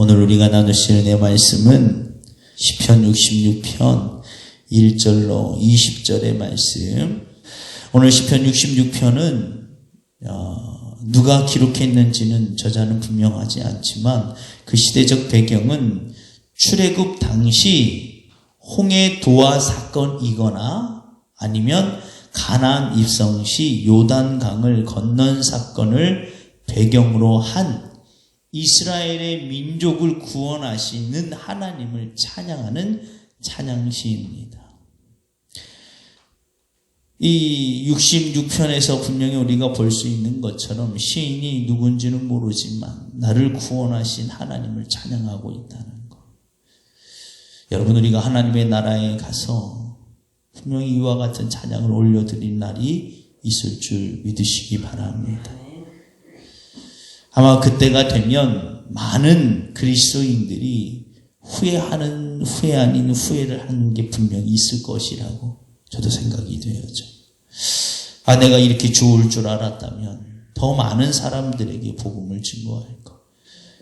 오늘 우리가 나누실 내 말씀은 시편 66편 1절로 20절의 말씀. 오늘 시편 66편은 누가 기록했는지는 저자는 분명하지 않지만 그 시대적 배경은 출애굽 당시 홍해 도하 사건이거나 아니면 가나안 입성 시 요단강을 건넌 사건을 배경으로 한 이스라엘의 민족을 구원하시는 하나님을 찬양하는 찬양시입니다. 이 66편에서 분명히 우리가 볼 수 있는 것처럼 시인이 누군지는 모르지만 나를 구원하신 하나님을 찬양하고 있다는 것. 여러분, 우리가 하나님의 나라에 가서 분명히 이와 같은 찬양을 올려드릴 날이 있을 줄 믿으시기 바랍니다. 아마 그때가 되면 많은 그리스도인들이 후회 아닌 후회를 하는 게 분명히 있을 것이라고 저도 생각이 되어져. 내가 이렇게 좋을 줄 알았다면 더 많은 사람들에게 복음을 증거할 것.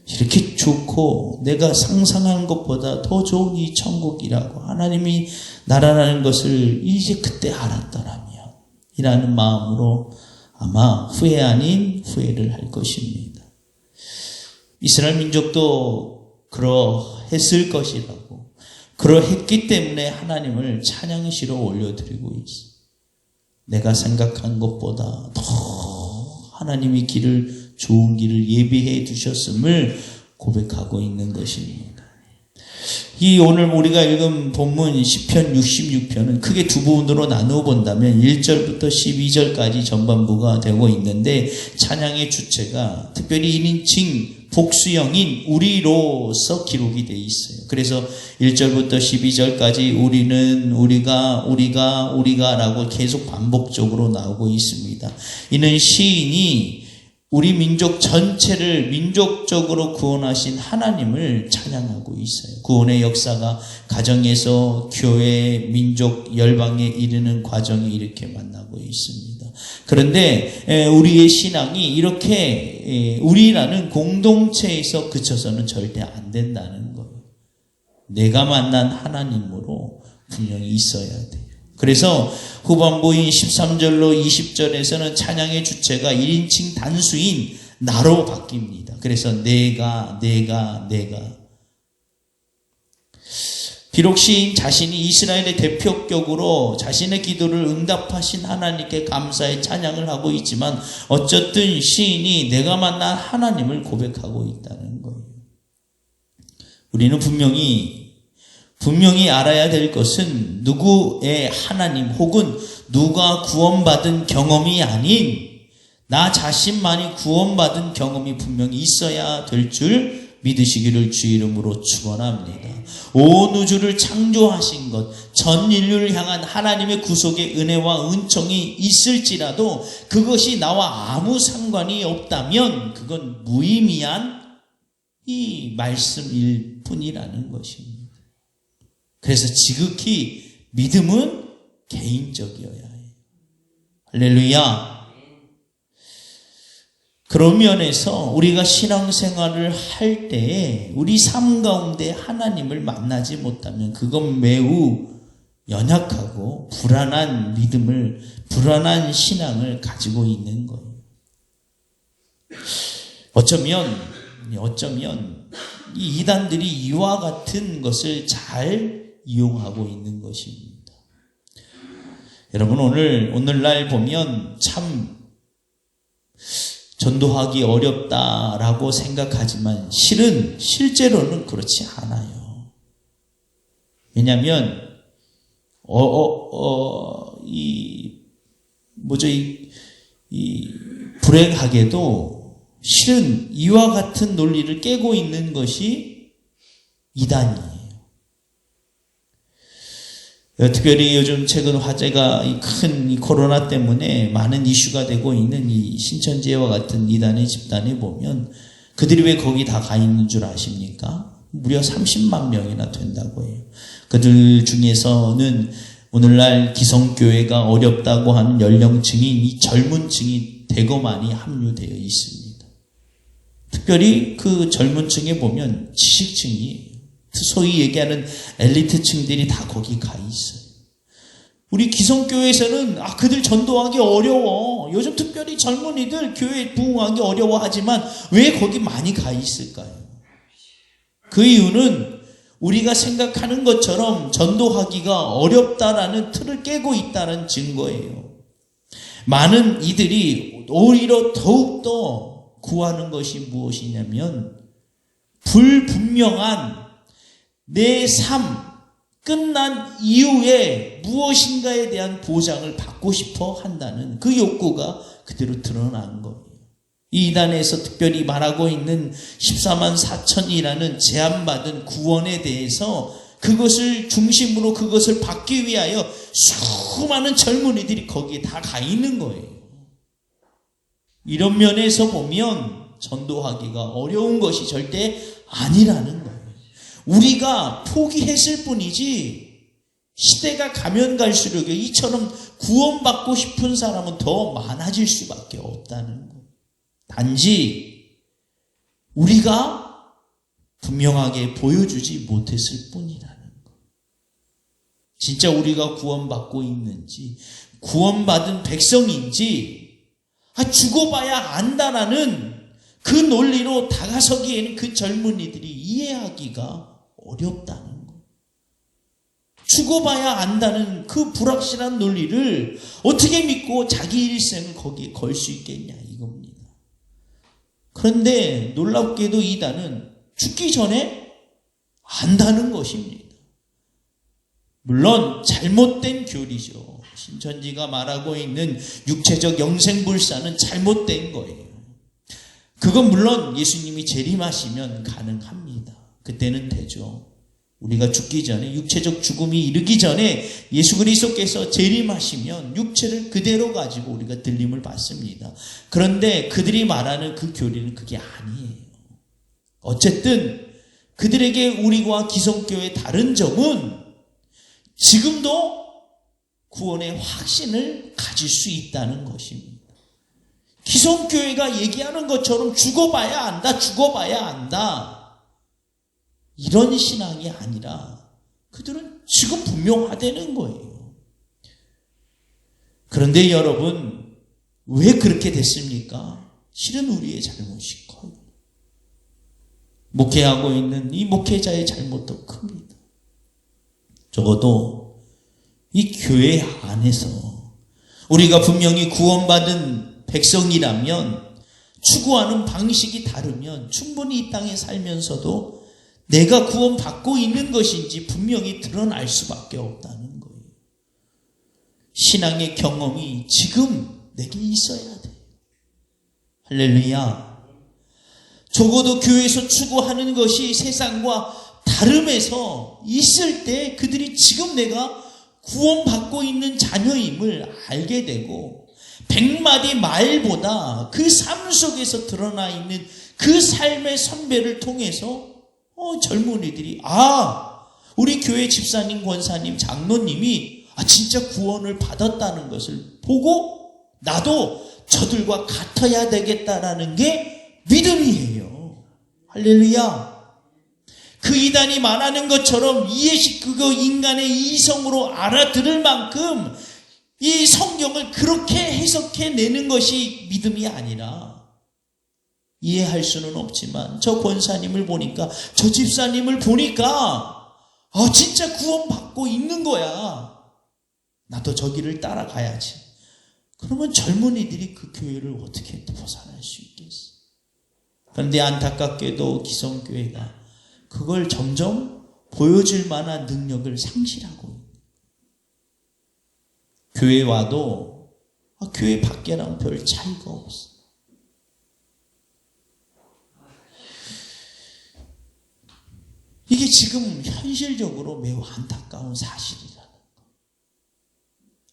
이렇게 좋고 내가 상상한 것보다 더 좋은 이 천국이라고 하나님이 나라라는 것을 이제 그때 알았더라면 이라는 마음으로 아마 후회 아닌 후회를 할 것입니다. 이스라엘 민족도 그러했을 것이라고, 그러했기 때문에 하나님을 찬양시로 올려드리고 있어. 내가 생각한 것보다 더 하나님이 좋은 길을 예비해 두셨음을 고백하고 있는 것입니다. 이 오늘 우리가 읽은 본문 시편 66편은 크게 두 부분으로 나누어 본다면 1절부터 12절까지 전반부가 되고 있는데 찬양의 주체가 특별히 1인칭 복수형인 우리로서 기록이 되어 있어요. 그래서 1절부터 12절까지 우리는, 우리가 라고 계속 반복적으로 나오고 있습니다. 이는 시인이 우리 민족 전체를 민족적으로 구원하신 하나님을 찬양하고 있어요. 구원의 역사가 가정에서 교회, 민족, 열방에 이르는 과정이 이렇게 만나고 있습니다. 그런데 우리의 신앙이 이렇게 우리라는 공동체에서 그쳐서는 절대 안 된다는 거예요. 내가 만난 하나님으로 분명히 있어야 돼요. 그래서 후반부인 13절로 20절에서는 찬양의 주체가 1인칭 단수인 나로 바뀝니다. 그래서 내가. 비록 시인 자신이 이스라엘의 대표격으로 자신의 기도를 응답하신 하나님께 감사의 찬양을 하고 있지만 어쨌든 시인이 내가 만난 하나님을 고백하고 있다는 거예요. 우리는 분명히 알아야 될 것은 누구의 하나님 혹은 누가 구원받은 경험이 아닌 나 자신만이 구원받은 경험이 분명히 있어야 될 줄 믿으시기를 주 이름으로 축원합니다. 온 우주를 창조하신 것, 전 인류를 향한 하나님의 구속의 은혜와 은총이 있을지라도 그것이 나와 아무 상관이 없다면 그건 무의미한 이 말씀일 뿐이라는 것입니다. 그래서 지극히 믿음은 개인적이어야 해요. 할렐루야. 그런 면에서 우리가 신앙생활을 할 때에 우리 삶 가운데 하나님을 만나지 못하면 그건 매우 연약하고 불안한 믿음을, 불안한 신앙을 가지고 있는 거예요. 어쩌면 이 이단들이 이와 같은 것을 잘 이용하고 있는 것입니다. 여러분, 오늘날 보면 참 전도하기 어렵다라고 생각하지만 실제로는 그렇지 않아요. 왜냐하면 불행하게도 실은 이와 같은 논리를 깨고 있는 것이 이단이에요. 특별히 요즘 최근 화제가 큰 코로나 때문에 많은 이슈가 되고 있는 이 신천지와 같은 이단의 집단에 보면 그들이 왜 거기 다 가 있는 줄 아십니까? 무려 30만 명이나 된다고 해요. 그들 중에서는 오늘날 기성교회가 어렵다고 하는 연령층이 이 젊은 층이 대거 많이 합류되어 있습니다. 특별히 그 젊은 층에 보면 지식층이, 소위 얘기하는 엘리트층들이 다 거기 가 있어요. 우리 기성교회에서는 그들 전도하기 어려워. 요즘 특별히 젊은이들 교회 부흥하기 어려워하지만 왜 거기 많이 가 있을까요? 그 이유는 우리가 생각하는 것처럼 전도하기가 어렵다라는 틀을 깨고 있다는 증거예요. 많은 이들이 오히려 더욱더 구하는 것이 무엇이냐면 불분명한 내 삶 끝난 이후에 무엇인가에 대한 보장을 받고 싶어 한다는 그 욕구가 그대로 드러난 거예요. 이 이단에서 특별히 말하고 있는 14만 4천이라는 제한받은 구원에 대해서 그것을 중심으로 그것을 받기 위하여 수많은 젊은이들이 거기에 다 가 있는 거예요. 이런 면에서 보면 전도하기가 어려운 것이 절대 아니라는 거예요. 우리가 포기했을 뿐이지 시대가 가면 갈수록 이처럼 구원받고 싶은 사람은 더 많아질 수밖에 없다는 거예요. 단지 우리가 분명하게 보여주지 못했을 뿐이라는 거. 진짜 우리가 구원받고 있는지, 구원받은 백성인지 죽어봐야 안다라는 그 논리로 다가서기에는 그 젊은이들이 이해하기가 어렵다는 거. 죽어봐야 안다는 그 불확실한 논리를 어떻게 믿고 자기 일생을 거기에 걸 수 있겠냐 이겁니다. 그런데 놀랍게도 이단은 죽기 전에 안다는 것입니다. 물론 잘못된 교리죠. 신천지가 말하고 있는 육체적 영생불사는 잘못된 거예요. 그건 물론 예수님이 재림하시면 가능합니다. 그때는 되죠. 우리가 죽기 전에, 육체적 죽음이 이르기 전에 예수 그리스도께서 재림하시면 육체를 그대로 가지고 우리가 들림을 받습니다. 그런데 그들이 말하는 그 교리는 그게 아니에요. 어쨌든 그들에게 우리와 기성교회의 다른 점은 지금도 구원의 확신을 가질 수 있다는 것입니다. 기성교회가 얘기하는 것처럼 죽어봐야 안다, 죽어봐야 안다. 이런 신앙이 아니라 그들은 지금 분명하다는 거예요. 그런데 여러분, 왜 그렇게 됐습니까? 실은 우리의 잘못이 커요. 목회하고 있는 이 목회자의 잘못도 큽니다. 적어도 이 교회 안에서 우리가 분명히 구원받은 백성이라면 추구하는 방식이 다르면 충분히 이 땅에 살면서도 내가 구원받고 있는 것인지 분명히 드러날 수밖에 없다는 거예요. 신앙의 경험이 지금 내게 있어야 돼요. 할렐루야. 적어도 교회에서 추구하는 것이 세상과 다름에서 있을 때 그들이 지금 내가 구원받고 있는 자녀임을 알게 되고 100마디 말보다 그 삶 속에서 드러나 있는 그 삶의 선배를 통해서 젊은이들이 우리 교회 집사님, 권사님, 장로님이 진짜 구원을 받았다는 것을 보고 나도 저들과 같아야 되겠다라는 게 믿음이에요. 할렐루야. 그 이단이 말하는 것처럼 이해식 그거 인간의 이성으로 알아들을 만큼 이 성경을 그렇게 해석해내는 것이 믿음이 아니라 이해할 수는 없지만 저 권사님을 보니까 저 집사님을 보니까 진짜 구원받고 있는 거야. 나도 저 길을 따라가야지. 그러면 젊은이들이 그 교회를 어떻게 벗어날 수 있겠어? 그런데 안타깝게도 기성교회가 그걸 점점 보여줄 만한 능력을 상실하고 있는. 교회 와도 교회 밖에랑 별 차이가 없어. 이게 지금 현실적으로 매우 안타까운 사실이라는 거.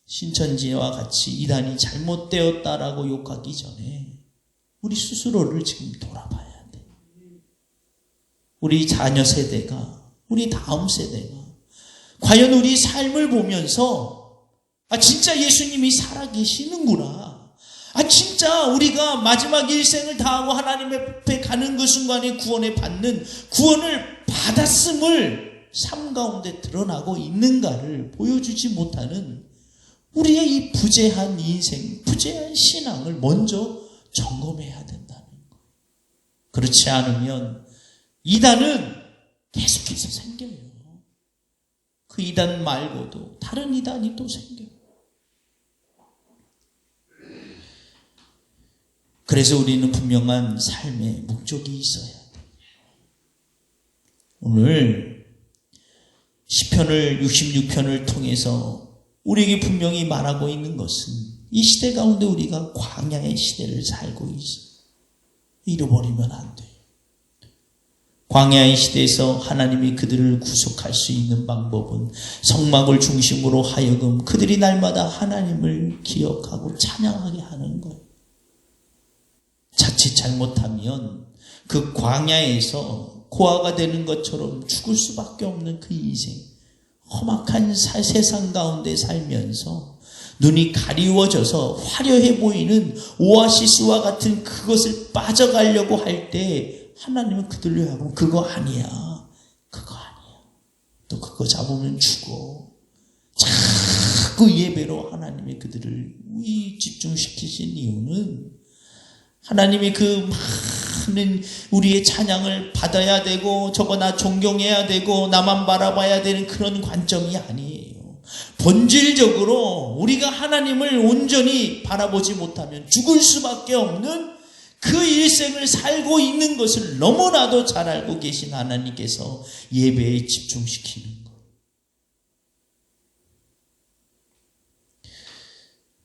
신천지와 같이 이단이 잘못되었다라고 욕하기 전에 우리 스스로를 지금 돌아봐야 돼. 우리 자녀 세대가, 우리 다음 세대가 과연 우리 삶을 보면서 진짜 예수님이 살아계시는구나. 진짜 우리가 마지막 일생을 다하고 하나님 앞에 가는 그 순간에 구원을 받았음을 삶 가운데 드러나고 있는가를 보여주지 못하는 우리의 이 부재한 인생, 부재한 신앙을 먼저 점검해야 된다는 거. 그렇지 않으면 이단은 계속해서 생겨요. 그 이단 말고도 다른 이단이 또 생겨요. 그래서 우리는 분명한 삶의 목적이 있어야 돼요. 오늘 시편을 66편을 통해서 우리에게 분명히 말하고 있는 것은 이 시대 가운데 우리가 광야의 시대를 살고 있어요. 잃어버리면 안 돼요. 광야의 시대에서 하나님이 그들을 구속할 수 있는 방법은 성막을 중심으로 하여금 그들이 날마다 하나님을 기억하고 찬양하게 하는 거예요. 자칫 잘못하면 그 광야에서 고아가 되는 것처럼 죽을 수밖에 없는 그 인생, 험악한 세상 가운데 살면서 눈이 가리워져서 화려해 보이는 오아시스와 같은 그것을 빠져가려고 할 때 하나님은 그들로 하여금 그거 아니야. 또 그거 잡으면 죽어. 자꾸 예배로 하나님이 그들을 집중시키신 이유는 하나님이 그 많은 우리의 찬양을 받아야 되고 저거 나 존경해야 되고 나만 바라봐야 되는 그런 관점이 아니에요. 본질적으로 우리가 하나님을 온전히 바라보지 못하면 죽을 수밖에 없는 그 일생을 살고 있는 것을 너무나도 잘 알고 계신 하나님께서 예배에 집중시키는 것.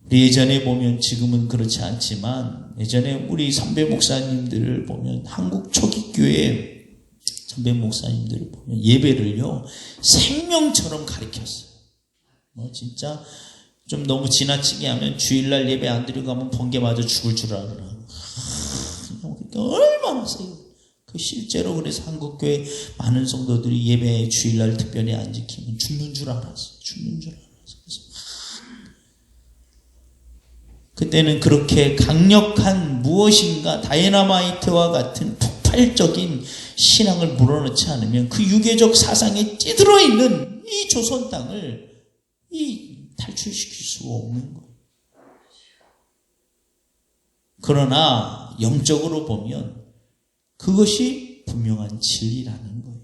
우리 예전에 보면 지금은 그렇지 않지만 예전에 우리 선배 목사님들을 보면 한국 초기교회 선배 목사님들을 보면 예배를요 생명처럼 가르쳤어요. 진짜 좀 너무 지나치게 하면 주일날 예배 안 드리고 가면 번개 맞아 죽을 줄 알아. 얼마나 세요. 그 실제로 그래서 한국교회 많은 성도들이 예배 주일날 특별히 안 지키면 죽는 줄 알았어요. 그래서 그때는 그렇게 강력한 무엇인가 다이너마이트와 같은 폭발적인 신앙을 물어넣지 않으면 그 유괴적 사상에 찌들어 있는 이 조선 땅을 탈출시킬 수가 없는 거예요. 그러나 영적으로 보면 그것이 분명한 진리라는 거예요.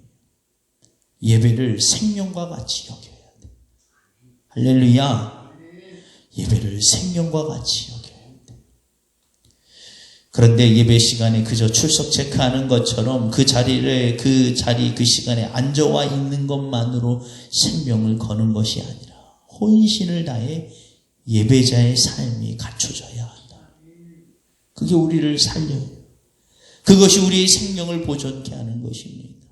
예배를 생명과 같이 여겨야 돼. 할렐루야. 예배를 생명과 같이 여겨야 돼. 그런데 예배 시간에 그저 출석 체크하는 것처럼 그 시간에 앉아와 있는 것만으로 생명을 거는 것이 아니라 혼신을 다해 예배자의 삶이 갖춰져야 한다. 그게 우리를 살려요. 그것이 우리의 생명을 보존케 하는 것입니다.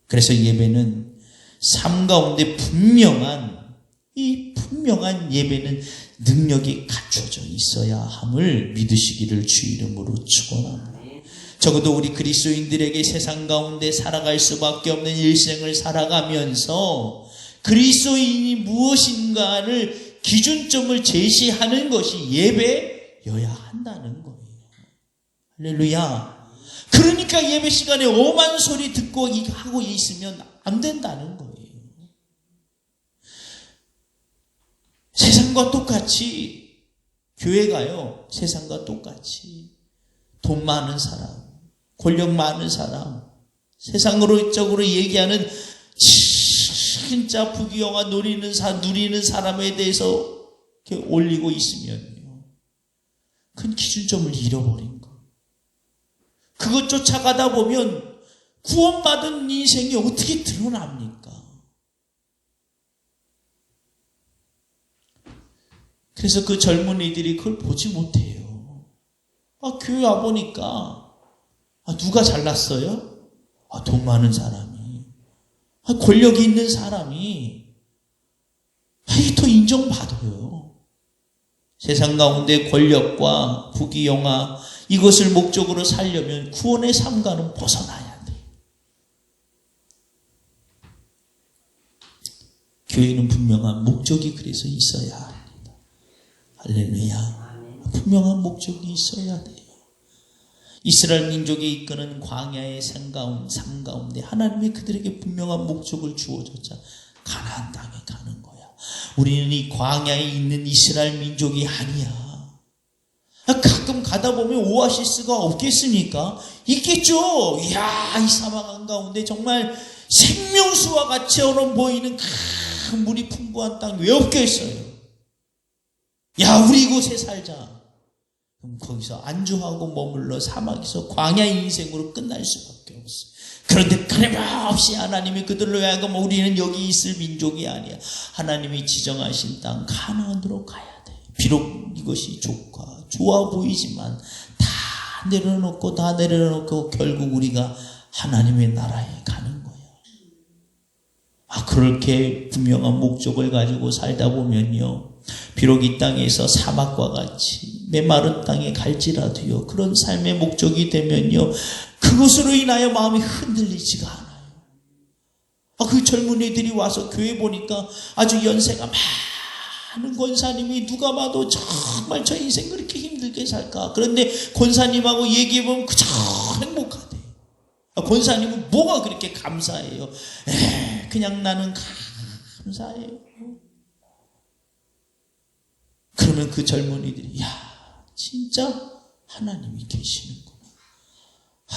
그래서 예배는 삶 가운데 분명한 예배는 능력이 갖춰져 있어야 함을 믿으시기를 주 이름으로 축원합니다. 적어도 우리 그리스도인들에게 세상 가운데 살아갈 수밖에 없는 일생을 살아가면서 그리스도인이 무엇인가를 기준점을 제시하는 것이 예배여야 한다는 거예요. 할렐루야. 그러니까 예배 시간에 오만 소리 듣고 하고 있으면 안 된다는 거예요. 세상과 똑같이 교회가요. 세상과 똑같이 돈 많은 사람, 권력 많은 사람, 세상으로 얘기하는 진짜 부귀영화 누리는 사람에 대해서 이렇게 올리고 있으면요. 큰 기준점을 잃어버린 거. 그것 쫓아가다 보면 구원받은 인생이 어떻게 드러납니까? 그래서 그 젊은이들이 그걸 보지 못해요. 교회 와보니까 누가 잘났어요? 돈 많은 사람이, 권력이 있는 사람이 더 인정받아요. 세상 가운데 권력과 부귀영화 이것을 목적으로 살려면 구원의 삶과는 벗어나야 돼요. 교회는 분명한 목적이 그래서 있어야 합니다. 할렐루야. 분명한 목적이 있어야 돼요. 이스라엘 민족이 이끄는 광야의 삶 가운데 하나님이 그들에게 분명한 목적을 주어줬자 가나안 땅에 가는 거야. 우리는 이 광야에 있는 이스라엘 민족이 아니야. 가끔 가다 보면 오아시스가 없겠습니까? 있겠죠. 이야, 이 사막 한가운데 정말 생명수와 같이처럼 보이는 큰 물이 풍부한 땅 왜 없겠어요? 야, 우리 이곳에 살자. 그럼 거기서 안주하고 머물러 사막에서 광야 인생으로 끝날 수밖에 없어. 그런데 끊임없이 하나님이 그들로 하여금 우리는 여기 있을 민족이 아니야. 하나님이 지정하신 땅 가나안으로 가야 돼. 비록 이것이 좋아 보이지만 다 내려놓고 결국 우리가 하나님의 나라에 가는 거야. 그렇게 분명한 목적을 가지고 살다 보면요, 비록 이 땅에서 사막과 같이 메마른 땅에 갈지라도요, 그런 삶의 목적이 되면요, 그것으로 인하여 마음이 흔들리지가 않아요. 그 젊은이들이 와서 교회 보니까 아주 연세가 많은 권사님이 누가 봐도 정말 저 인생 그렇게 힘들게 살까? 그런데 권사님하고 얘기해보면 그저 행복하대. 권사님은 뭐가 그렇게 감사해요? 그냥 나는 감사해요. 그러면 그 젊은이들이, 야, 진짜 하나님이 계시는구나.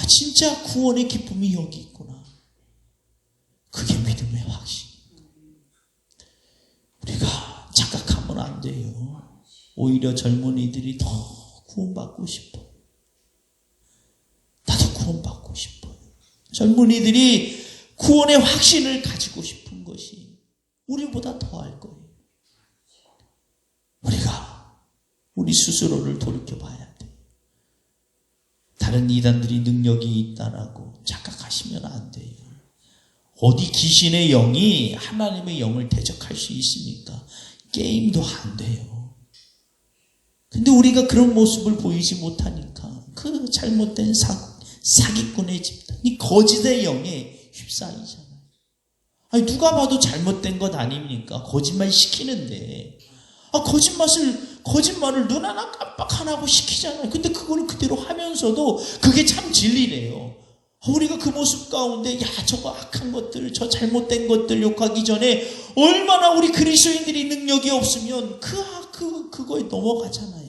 진짜 구원의 기쁨이 여기 있구나. 그게 믿음의 확신입니다. 우리가 착각하면 안 돼요. 오히려 젊은이들이 더 구원받고 싶어. 나도 구원받고 싶어요. 젊은이들이 구원의 확신을 가지고 싶은 것이 우리보다 더할 거예요. 우리가 우리 스스로를 돌이켜봐야 돼. 다른 이단들이 능력이 있다라고 착각하시면 안 돼요. 어디 귀신의 영이 하나님의 영을 대적할 수 있습니까? 게임도 안 돼요. 근데 우리가 그런 모습을 보이지 못하니까 그 잘못된 사기꾼의 집단, 이 거짓의 영에 휩싸이잖아요. 누가 봐도 잘못된 것 아닙니까? 거짓말 시키는데 거짓말을 눈 하나 깜빡 안 하고 시키잖아요. 근데 그걸 그대로 하면서도 그게 참 진리래요. 우리가 그 모습 가운데 저거 악한 것들, 저 잘못된 것들 욕하기 전에 얼마나 우리 그리스도인들이 능력이 없으면 그거에 넘어가잖아요.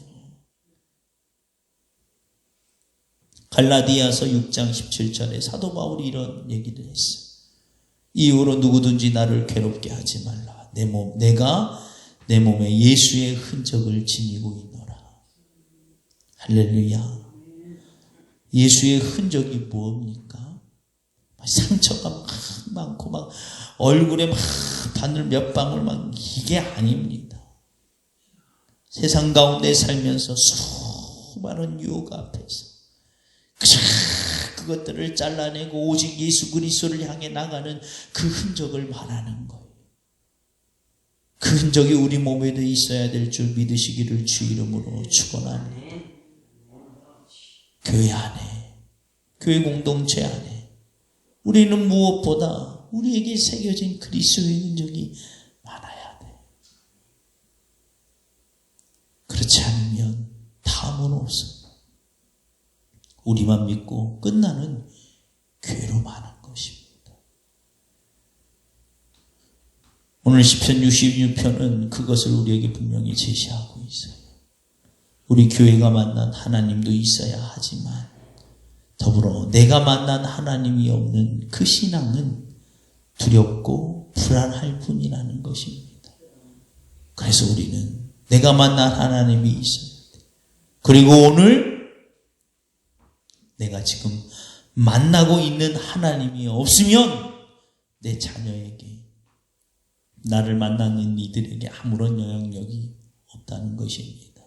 갈라디아서 6장 17절에 사도 바울이 이런 얘기를 했어요. 이후로 누구든지 나를 괴롭게 하지 말라. 내가 내 몸에 예수의 흔적을 지니고 있노라. 할렐루야. 예수의 흔적이 뭡니까? 상처가 많고 얼굴에 바늘 몇 방울 이게 아닙니다. 세상 가운데 살면서 수많은 유혹 앞에서 그것들을 잘라내고 오직 예수 그리스도를 향해 나가는 그 흔적을 말하는 거예요. 그 흔적이 우리 몸에도 있어야 될 줄 믿으시기를 주 이름으로 축원합니다. 교회 안에, 교회 공동체 안에 우리는 무엇보다 우리에게 새겨진 그리스도의 흔적이 많아야 돼. 그렇지 않으면 다음은 없어. 우리만 믿고 끝나는 교회로 많은 것입니다. 오늘 시편 66편은 그것을 우리에게 분명히 제시하고 있어요. 우리 교회가 만난 하나님도 있어야 하지만 더불어 내가 만난 하나님이 없는 그 신앙은 두렵고 불안할 뿐이라는 것입니다. 그래서 우리는 내가 만난 하나님이 있어야 돼. 그리고 오늘 내가 지금 만나고 있는 하나님이 없으면 내 자녀에게, 나를 만나는 이들에게 아무런 영향력이 없다는 것입니다.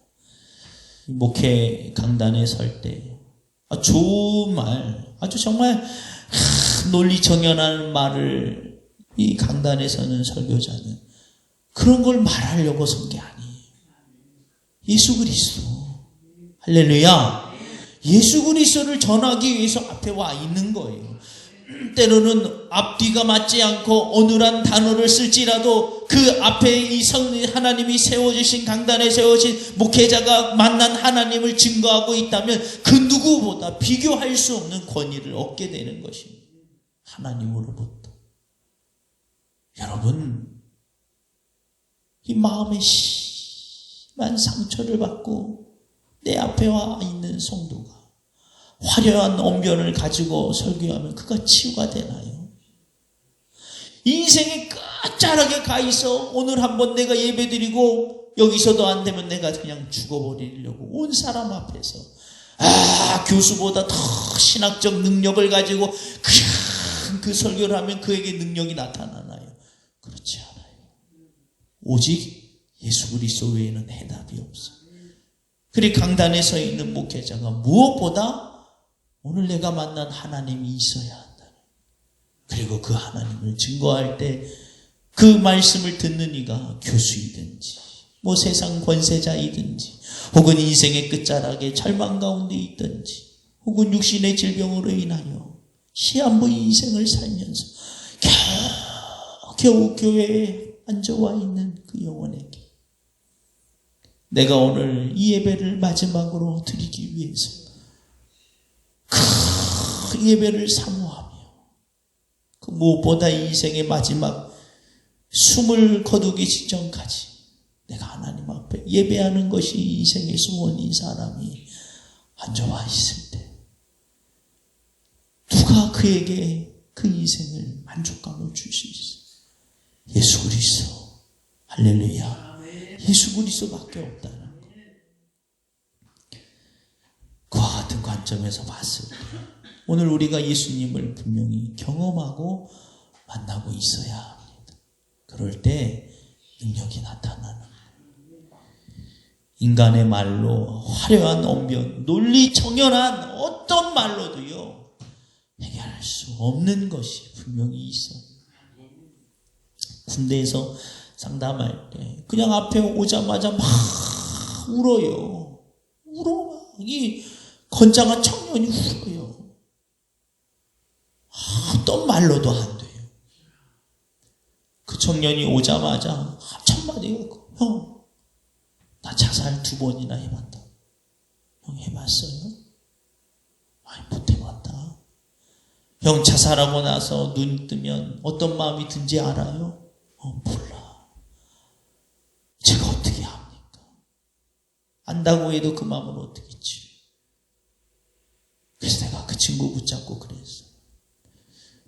목회 강단에 설 때 좋은 말, 아주 정말 논리정연한 말을 이 강단에 서는 설교자는 그런 걸 말하려고 선 게 아니에요. 예수 그리스도, 할렐루야. 예수 그리스도를 전하기 위해서 앞에 와 있는 거예요. 때로는 앞뒤가 맞지 않고 어눌한 단어를 쓸지라도 그 앞에 이 하나님이 세워주신 강단에 세워진 목회자가 만난 하나님을 증거하고 있다면 그 누구보다 비교할 수 없는 권위를 얻게 되는 것입니다. 하나님으로부터. 여러분, 이 마음에 심한 상처를 받고 내 앞에 와 있는 성도가 화려한 언변을 가지고 설교하면 그가 치유가 되나요? 인생의 끝자락에 가 있어 오늘 한번 내가 예배드리고 여기서도 안 되면 내가 그냥 죽어버리려고 온 사람 앞에서 교수보다 더 신학적 능력을 가지고 그 설교를 하면 그에게 능력이 나타나나요? 그렇지 않아요. 오직 예수 그리스도 외에는 해답이 없어요. 그리 강단에 서 있는 목회자가 무엇보다 오늘 내가 만난 하나님이 있어야 한다. 그리고 그 하나님을 증거할 때 그 말씀을 듣는 이가 교수이든지 뭐 세상 권세자이든지 혹은 인생의 끝자락에 절망 가운데 있든지 혹은 육신의 질병으로 인하여 시한부 인생을 살면서 겨우 교회에 앉아와 있는 그 영혼에게 내가 오늘 이 예배를 마지막으로 드리기 위해서 그 예배를 사모하며 그 무엇보다 인생의 마지막 숨을 거두기 직전까지 내가 하나님 앞에 예배하는 것이 인생의 소원인 사람이 앉아와 있을 때 누가 그에게 그 인생을 만족감을 줄 수 있어? 예수 그리스도. 할렐루야. 예수 그리스도밖에 없다는 것. 그와 같은 관점에서 봤을 때 오늘 우리가 예수님을 분명히 경험하고 만나고 있어야 합니다. 그럴 때 능력이 나타나는 거예요. 인간의 말로 화려한 언변, 논리 정연한 어떤 말로도요 해결할 수 없는 것이 분명히 있어요. 군대에서 상담할 때 그냥 앞에 오자마자 막 울어요. 울어. 이 건장한 청년이 울어요. 어떤 말로도 안 돼요. 그 청년이 오자마자 한참만에 형, 나 자살 2번이나 해봤다. 형 해봤어요? 아니 못 해봤다. 형 자살하고 나서 눈 뜨면 어떤 마음이 든지 알아요? 몰라. 제가 어떻게 합니까? 안다고 해도 그 마음을 어떻게 지? 그래서 내가 그 친구 붙잡고 그랬어.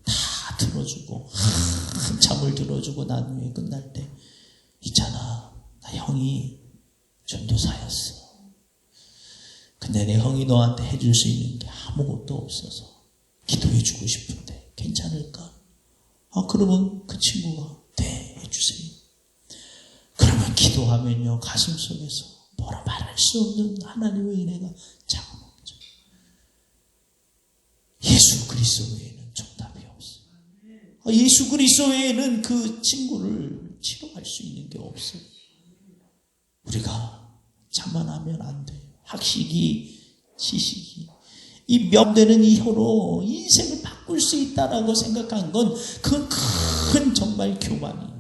다 들어주고 한참을 들어주고 난 후에 끝날 때 있잖아, 나 형이 전도사였어. 근데 내 형이 너한테 해줄 수 있는 게 아무것도 없어서 기도해주고 싶은데 괜찮을까? 그러면 그 친구가 네 해주세요. 그러면 기도하면요 가슴속에서 뭐라 말할 수 없는 하나님의 은혜가 차오르죠. 예수 그리스도 외에는 정답이 없어요. 예수 그리스도 외에는 그 친구를 치료할 수 있는 게 없어요. 우리가 자만하면 안 돼요. 학식이, 지식이, 이 명되는 이 혀로 인생을 바꿀 수 있다라고 생각한 건 그건 큰 정말 교만이에요.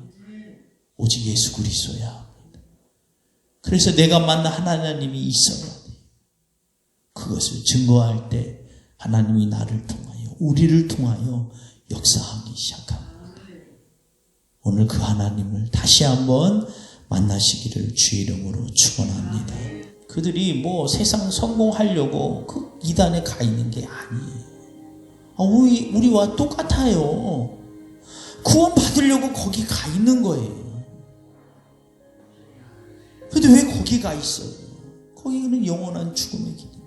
오직 예수 그리스도야 합니다. 그래서 내가 만난 하나님이 있어야 돼요. 그것을 증거할 때 하나님이 나를 통하여, 우리를 통하여 역사하기 시작합니다. 오늘 그 하나님을 다시 한번 만나시기를 주의 이름으로 축원합니다. 그들이 뭐 세상 성공하려고 그 이단에 가 있는 게 아니에요. 우리와 똑같아요. 구원 받으려고 거기 가 있는 거예요. 근데 왜 거기 가 있어요? 거기는 영원한 죽음의 길인데.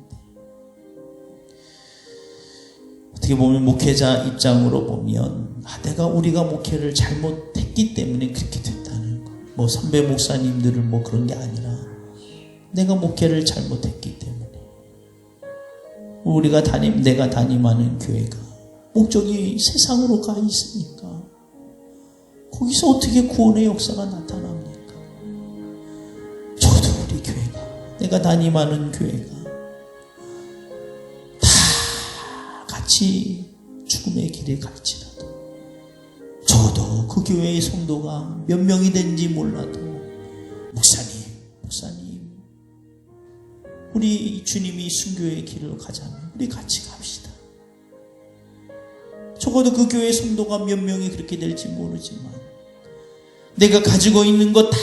어떻게 보면 목회자 입장으로 보면 우리가 목회를 잘못했기 때문에 그렇게 됐다는 거. 뭐 선배 목사님들은 뭐 그런 게 아니라 내가 목회를 잘못했기 때문에 내가 담임하는 교회가 목적이 세상으로 가 있으니까 거기서 어떻게 구원의 역사가 나타납니까? 저도 우리 교회가, 내가 담임하는 교회가 다 같이 죽음의 길에 갈지라도 적어도 그 교회의 성도가 몇 명이 된지 몰라도 목사님 우리 주님이 순교의 길로 가자면 우리 같이 갑시다. 적어도 그 교회 성도가 몇 명이 그렇게 될지 모르지만 내가 가지고 있는 거 다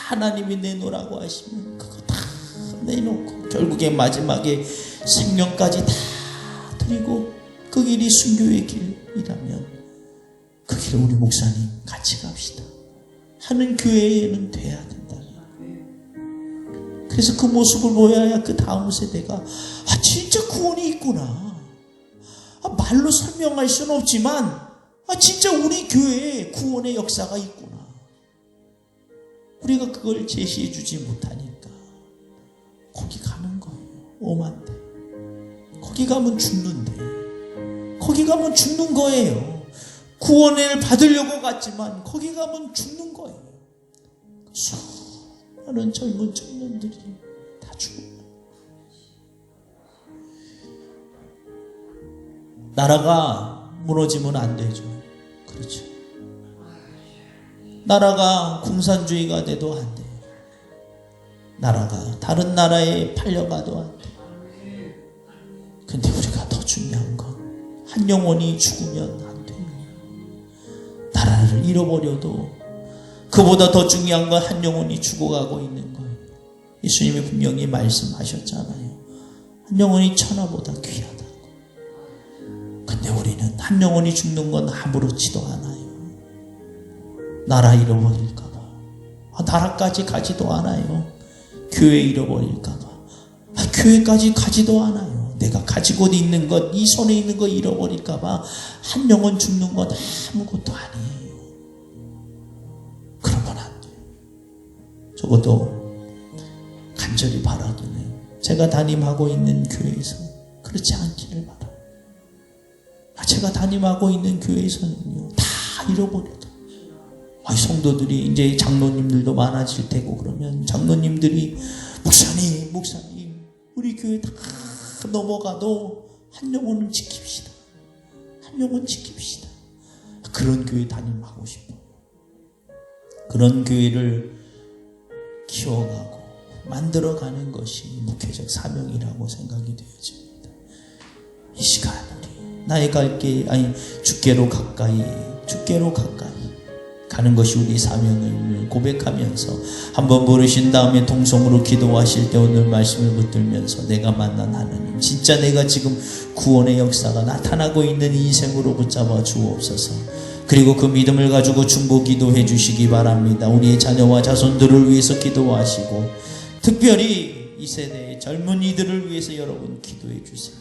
하나님이 내놓으라고 하시면 그거 다 내놓고 결국에 마지막에 생명까지 다 드리고 그 길이 순교의 길이라면 그 길을 우리 목사님 같이 갑시다 하는 교회에는 돼야 된다. 그래서 그 모습을 보여야 그 다음 세대가 진짜 구원이 있구나. 말로 설명할 수는 없지만 진짜 우리 교회에 구원의 역사가 있구나. 우리가 그걸 제시해 주지 못하니까 거기 가는 거예요. 오만데 거기 가면 죽는데 거기 가면 죽는 거예요. 구원을 받으려고 갔지만 거기 가면 죽는 거예요. 수많은 젊은 청년들이 다 죽어요. 나라가 무너지면 안 되죠. 그렇죠. 나라가 공산주의가 돼도 안 돼요. 나라가 다른 나라에 팔려가도 안 돼요. 근데 우리가 더 중요한 건 한 영혼이 죽으면 안 돼요. 나라를 잃어버려도 그보다 더 중요한 건 한 영혼이 죽어가고 있는 거예요. 예수님이 분명히 말씀하셨잖아요. 한 영혼이 천하보다 귀하다고. 근데 우리는 한 영혼이 죽는 건 아무렇지도 않아요. 나라 잃어버릴까봐. 나라까지 가지도 않아요. 교회 잃어버릴까봐. 교회까지 가지도 않아요. 내가 가지고 있는 것, 이 손에 있는 거 잃어버릴까봐 한 영혼 죽는 건 아무것도 아니에요. 그러면 안 돼요. 적어도 간절히 바라기는 제가 담임하고 있는 교회에서 그렇지 않기를 바라요. 제가 담임하고 있는 교회에서는요, 다 잃어버려도 성도들이 이제 장로님들도 많아질 테고 그러면 장로님들이 목사님 우리 교회 다 넘어가도 한 영혼은 지킵시다. 한 영혼 지킵시다. 그런 교회 담임하고 싶어요. 그런 교회를 키워가고 만들어가는 것이 목회적 사명이라고 생각이 되어집니다. 이 시간 우리 나의 주께로 가까이 가는 것이 우리 사명을 고백하면서 한번 부르신 다음에 동성으로 기도하실 때 오늘 말씀을 붙들면서 내가 만난 하나님, 진짜 내가 지금 구원의 역사가 나타나고 있는 이 인생으로 붙잡아 주옵소서. 그리고 그 믿음을 가지고 중보 기도해 주시기 바랍니다. 우리의 자녀와 자손들을 위해서 기도하시고 특별히 이 세대의 젊은이들을 위해서 여러분 기도해 주세요.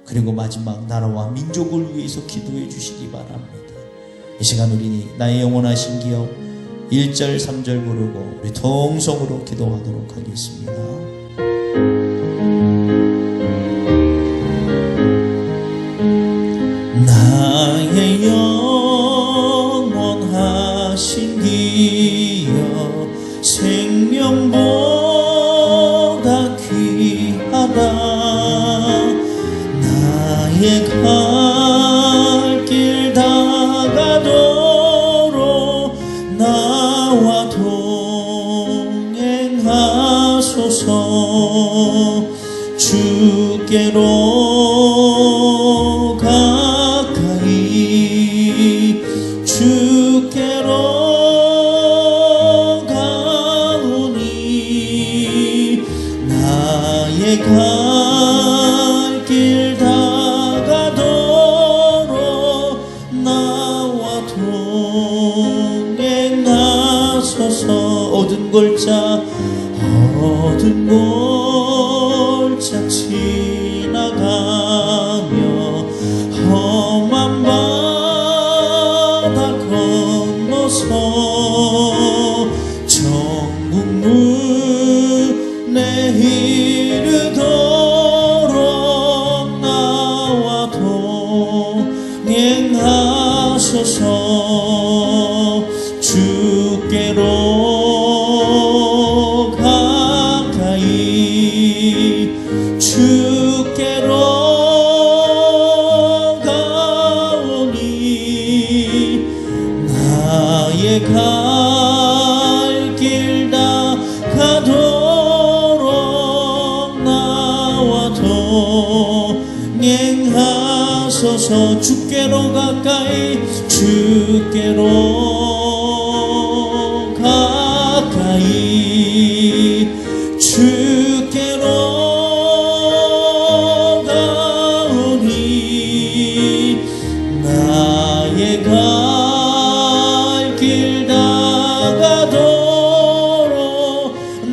그리고 마지막 나라와 민족을 위해서 기도해 주시기 바랍니다. 이 시간 우리 나의 영원하신 기업 1절 3절 부르고 우리 통성으로 기도하도록 하겠습니다. 나의 영원하신 기업 생명보다 귀하다. 나의 갈 길 다가도록 나와 동행하소서. 주께로 가까이 주께로 가오니 나의 갈 길 다가도록 나와 동행하소서. 어두운 골짜 지나가며 험한 바다 건너서 천국 문에 이르도록 나와 동행하소서. 주께로 가까이 주께로 가오니 나의 갈 길 다 가도록 나와 동행하소서. 주께로 가까이 주께로 가까이 주께로 가오니 나의 갈 길 다 가도록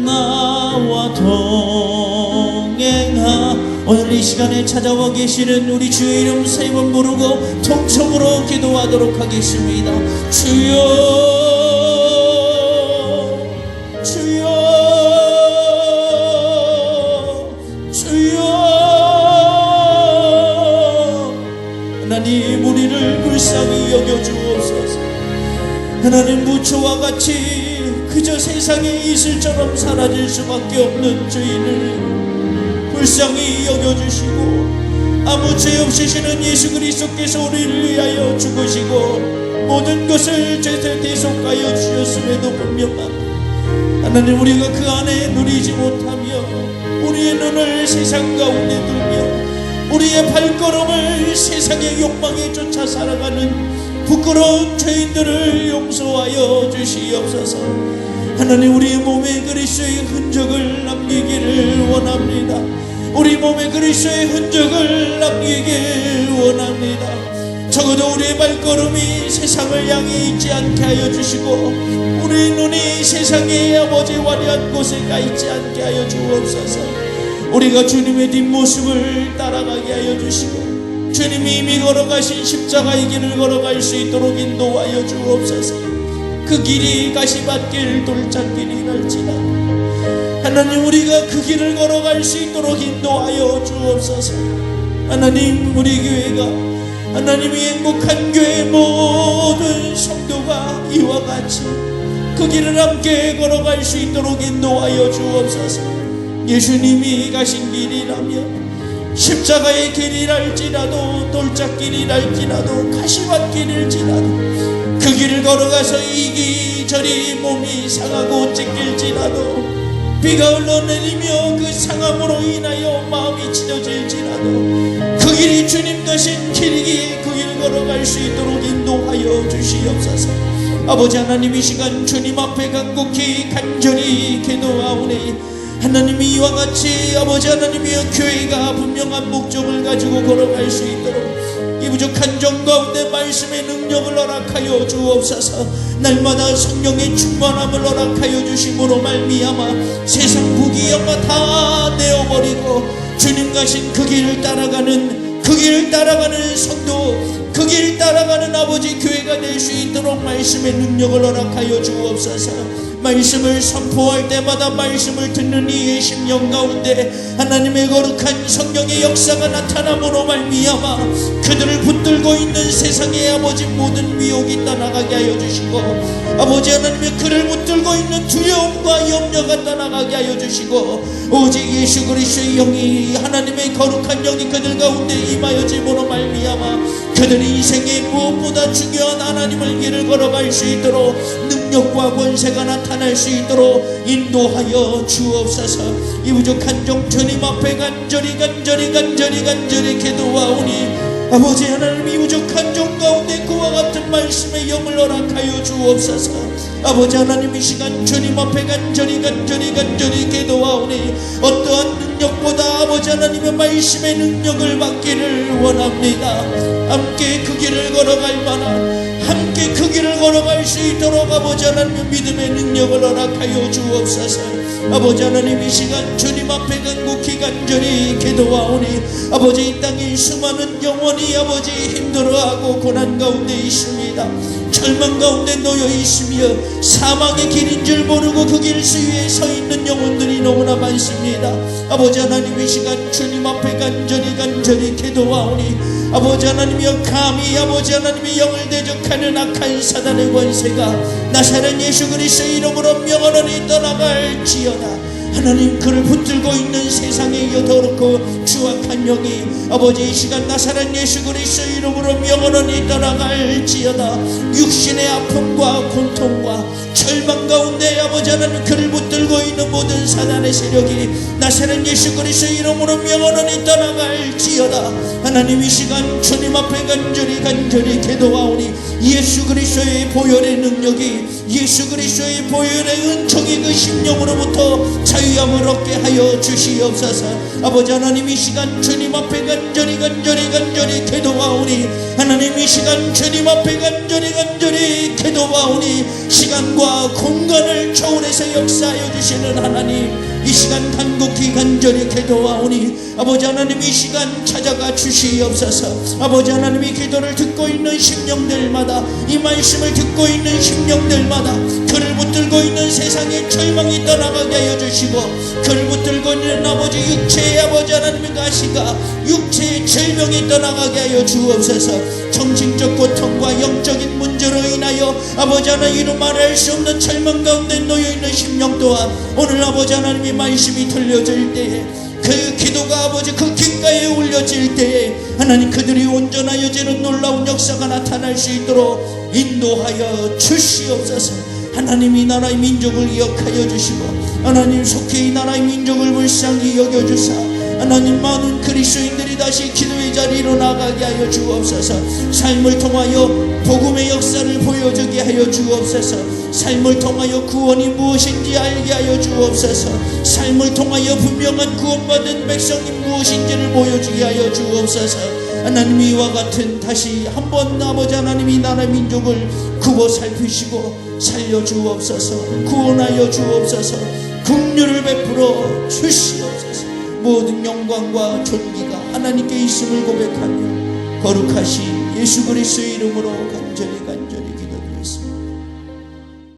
나와 동행하. 오늘 이 시간에 찾아와 계시는 우리 주의 이름 세 번 부르고 통성으로 기도하도록 하겠습니다. 주여 주여 주여. 하나님 우리를 불쌍히 여겨주옵소서. 하나님 무초와 같이 그저 세상에 이슬처럼 사라질 수밖에 없는 저희를 불쌍히 여겨주시고 아무 죄 없으시는 예수 그리스도께서 우리를 위하여 죽으시고 모든 것을 죄에 대속하여 주셨음에도 불명하고 하나님 우리가 그 안에 누리지 못하며 우리의 눈을 세상 가운데 두며 우리의 발걸음을 세상의 욕망에 쫓아 살아가는 부끄러운 죄인들을 용서하여 주시옵소서. 하나님 우리의 몸에 그리스도의 흔적을 남기기를 원합니다. 우리 몸에 그리스도의 흔적을 남기길 원합니다. 적어도 우리의 발걸음이 세상을 향해 있지 않게 하여 주시고 우리 눈이 세상의 아버지 화려한 곳에 가 있지 않게 하여 주옵소서. 우리가 주님의 뒷모습을 따라가게 하여 주시고 주님이 이미 걸어가신 십자가의 길을 걸어갈 수 있도록 인도하여 주옵소서. 그 길이 가시밭길 돌짝길이랄지라도 하나님 우리가 그 길을 걸어갈 수 있도록 인도하여 주옵소서. 하나님 우리 교회가 하나님이 행복한 교회 모든 성도가 이와 같이 그 길을 함께 걸어갈 수 있도록 인도하여 주옵소서. 예수님이 가신 길이라면 십자가의 길이랄지라도 돌짝길이랄지라도 가시밭길일지라도 그 길을 걸어가서 이리저리 몸이 상하고 찢길지라도 비가 흘러내리며 그 상함으로 인하여 마음이 찢어질지라도 그 길이 주님 가신 길이기에 그 길 걸어갈 수 있도록 인도하여 주시옵소서. 아버지 하나님 이 시간 주님 앞에 간곡히 간절히 기도하오니 하나님이 이와 같이 아버지 하나님이여 교회가 분명한 목적을 가지고 걸어갈 수 있도록 이 부족한 정 가운데 말씀의 능력을 허락하여 주옵소서. 날마다 성령의 충만함을 허락하여 주심으로 말미암아 세상 부귀영화 다 내어버리고 주님 가신 그 길을 따라가는 성도 그 길 따라가는 아버지 교회가 될 수 있도록 말씀의 능력을 허락하여 주옵소서. 말씀을 선포할 때마다 말씀을 듣는 이의 심령 가운데 하나님의 거룩한 성령의 역사가 나타남으로 말미암아 그들을 붙들고 있는 세상의 아버지 모든 위혹이 떠나가게 하여 주시고 아버지 하나님의 그를 붙들고 있는 두려움과 염려가 떠나가게 하여 주시고 오직 예수 그리스도의 영이 하나님의 거룩한 영이 그들 가운데 임하여짐으로 말미암아 그들이 인생의 무엇보다 중요한 하나님의 길을 걸어갈 수 있도록 능력과 권세가 나타날 수 있도록 인도하여 주옵소서. 이 부족한 종 주님 앞에 간절히 기도하오니 아버지 하나님 이 부족한 종 가운데 그와 같은 말씀의 영을 허락하여 주옵소서. 아버지 하나님 이 시간 주님 앞에 간절히 기도하오니 어떠한 능력보다 아버지 하나님의 말씀의 능력을 받기를 원합니다. 함께 그 길을 걸어갈 만한 함께 그 길을 걸어갈 수 있도록 아버지 하나님의 믿음의 능력을 허락하여 주옵소서. 아버지 하나님 이 시간 주님 앞에 간절히 기도하오니 아버지 이 땅에 수많은 영혼이 아버지 힘들어하고 고난 가운데 있습니다. 절망 가운데 놓여 있으며 사망의 길인 줄 모르고 그 길 수위에 서 있는 영혼들이 너무나 많습니다. 아버지 하나님 이 시간 주님 앞에 간절히 기도하오니 아버지 하나님이여 감히 아버지 하나님의 영을 대적하는 악한 사단의 권세가 나사렛 예수 그리스도의 이름으로 명하노니 떠나갈지어다. 하나님 그를 붙들고 있는 세상의 더럽고 추악한 영이 아버지 이 시간 나사렛 예수 그리스도 이름으로 영원히 떠나갈지어다. 육신의 아픔과 고통과 절망 가운데 아버지 하나님 그를 붙들고 있는 모든 사단의 세력이 나사렛 예수 그리스도 이름으로 영원히 떠나갈지어다. 하나님 이 시간 주님 앞에 간절히 기도하오니 예수 그리스도의 보혈의 능력이 예수 그리스도의 보혈의 은총이 그 심령으로부터 자유함을 얻게 하여 주시옵소서. 아버지 하나님 이 시간 주님 앞에 간절히 기도하오니 하나님 이 시간 주님 앞에 간절히 기도하오니 시간과 공간을 초월해서 역사하여 주시는 하나님 이 시간 간절히 기도하오니 아버지 하나님 이 시간 찾아가 주시옵소서. 아버지 하나님이 기도를 듣고 있는 심령들마다 이 말씀을 듣고 있는 심령들마다 그를 붙들고 있는 세상의 절망이 떠나가게 하여 주시고 그를 붙들고 있는 아버지 육체의 아버지 하나님의 가시가 육체의 절명이 떠나가게 하여 주옵소서. 정신적 고통과 영적인 문제로 인하여 아버지 하나님 이루 말할 수 없는 절망 가운데 놓여있는 심령 또한 오늘 아버지 하나님의 말씀이 들려질 때에 그 기도가 아버지 그 귓가에 울려질 때에 하나님 그들이 온전하여지는 놀라운 역사가 나타날 수 있도록 인도하여 주시옵소서. 하나님 이 나라의 민족을 기억하여 주시고 하나님 속히 이 나라의 민족을 불쌍히 여겨주사 하나님 많은 그리스도인들이 다시 기도의 자리로 나가게 하여 주옵소서. 삶을 통하여 복음의 역사를 보여주게 하여 주옵소서. 삶을 통하여 구원이 무엇인지 알게 하여 주옵소서. 삶을 통하여 분명한 구원받은 백성이 무엇인지를 보여주게 하여 주옵소서. 하나님 이와 같은 다시 한번 아버지 하나님 이 나라 민족을 굽어 살피시고 살려 주옵소서. 구원하여 주옵소서. 긍휼을 베풀어 주시옵소서. 모든 영광과 존귀가 하나님께 있음을 고백하며 거룩하신 예수 그리스도의 이름으로 간절히